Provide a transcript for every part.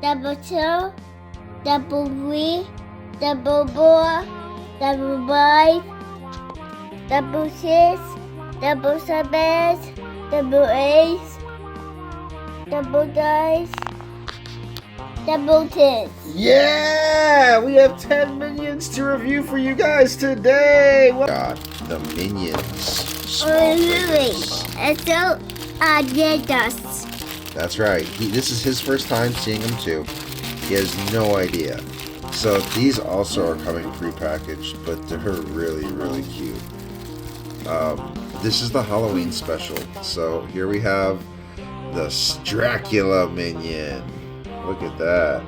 double two, double three, double four, double five, double six, double seven, double eight, double nine, double 10. Yeah! We have 10 minions to review for you guys today! Got the minions. Oh, really? It's so dust. That's right. This is his first time seeing them too. He has no idea. So these also are coming prepackaged, but they're really, really cute. This is the Halloween special. So here we have the Dracula minion. Look at that.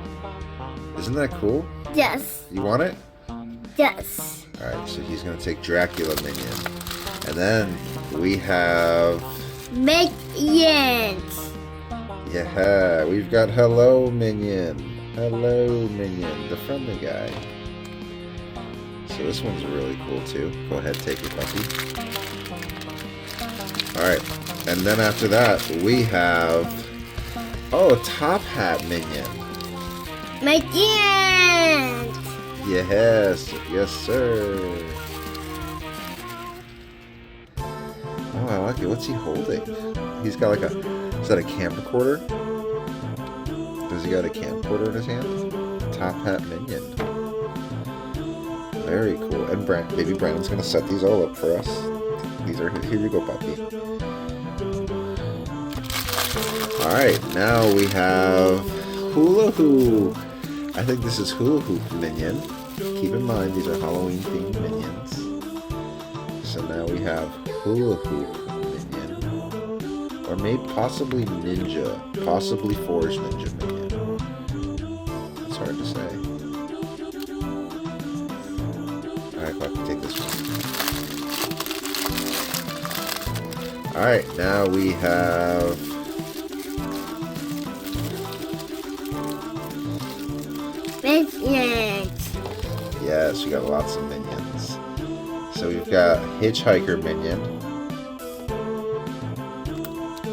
Isn't that cool? Yes. You want it? Yes. Alright, so he's going to take Dracula minion. And then we have... Minions. Yeah, we've got Hello Minion. Hello Minion, the friendly guy. So this one's really cool too. Go ahead, take it, puppy. Alright, and then after that, we have... Oh, Top Hat Minion. Minions. Yes, yes sir. Oh, I like it. What's he holding? He's got like a... Is that a camcorder? Does he got a camcorder in his hand? Top Hat Minion. Very cool. And baby Brandon's gonna set these all up for us. These are... Here you go, puppy. Alright, now we have Hula Hoop. I think this is Hula Hoop Minion. Keep in mind, these are Halloween themed minions. So now we have Hula Hoop Minion. Or maybe possibly Ninja. Possibly Forest Ninja Minion. It's hard to say. Alright, Puppy, take this one. Alright, now we have... Minions. Yes, we got lots of minions. So we've got Hitchhiker Minion.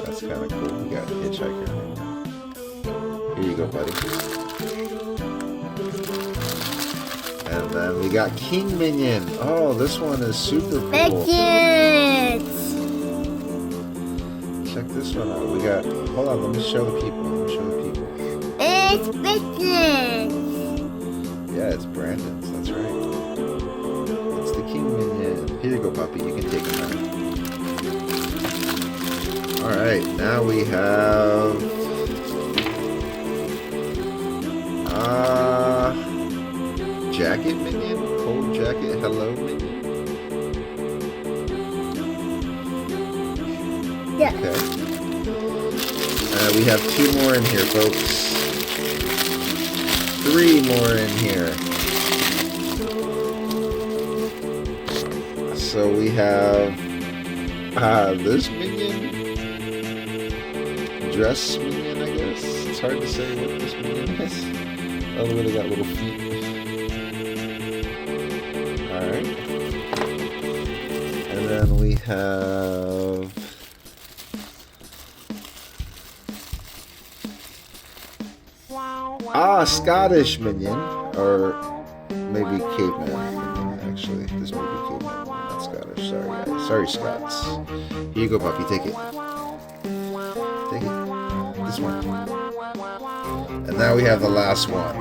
That's kind of cool. We got Hitchhiker Minion. Here you go, buddy. And then we got King Minion. Oh, this one is super cool. Minions. Check this one out. We got... Hold on, let me show the people. It's minions. Yeah, it's Brandon's. That's right. It's the King Minion. Here you go, puppy. You can take him now. Alright, now we have... Jacket Minion? Cold Jacket Hello Minion? Yeah. Okay. We have 2 more in here, folks. 3 more in here. So we have this minion. Dress minion, I guess. It's hard to say what this minion is. Oh, look, they got little feet. Alright. And then we have... Scottish Minion. Or maybe Caveman Minion, actually. This may be Caveman, not Scottish. Sorry, guys. Sorry, Scots. Here you go, puppy. Take it. Take it. This one. And now we have the last one.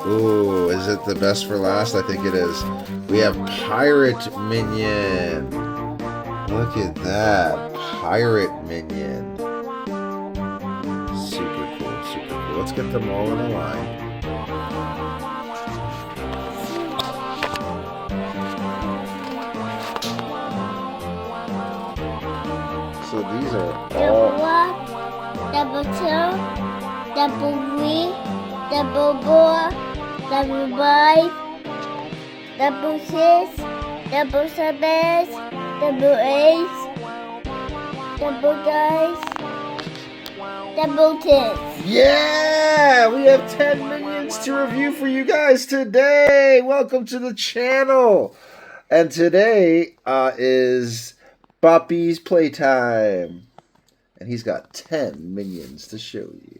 Ooh, is it the best for last? I think it is. We have Pirate Minion. Look at that. Pirate Minion. Let's get them all in a line. So these are all... Double 1, double 2, double 3, double 4, double 5, double 6, double 7, double 8, double 9, double 10. Yeah! We have 10 minions to review for you guys today! Welcome to the channel! And today is Boppy's Playtime. And he's got 10 minions to show you.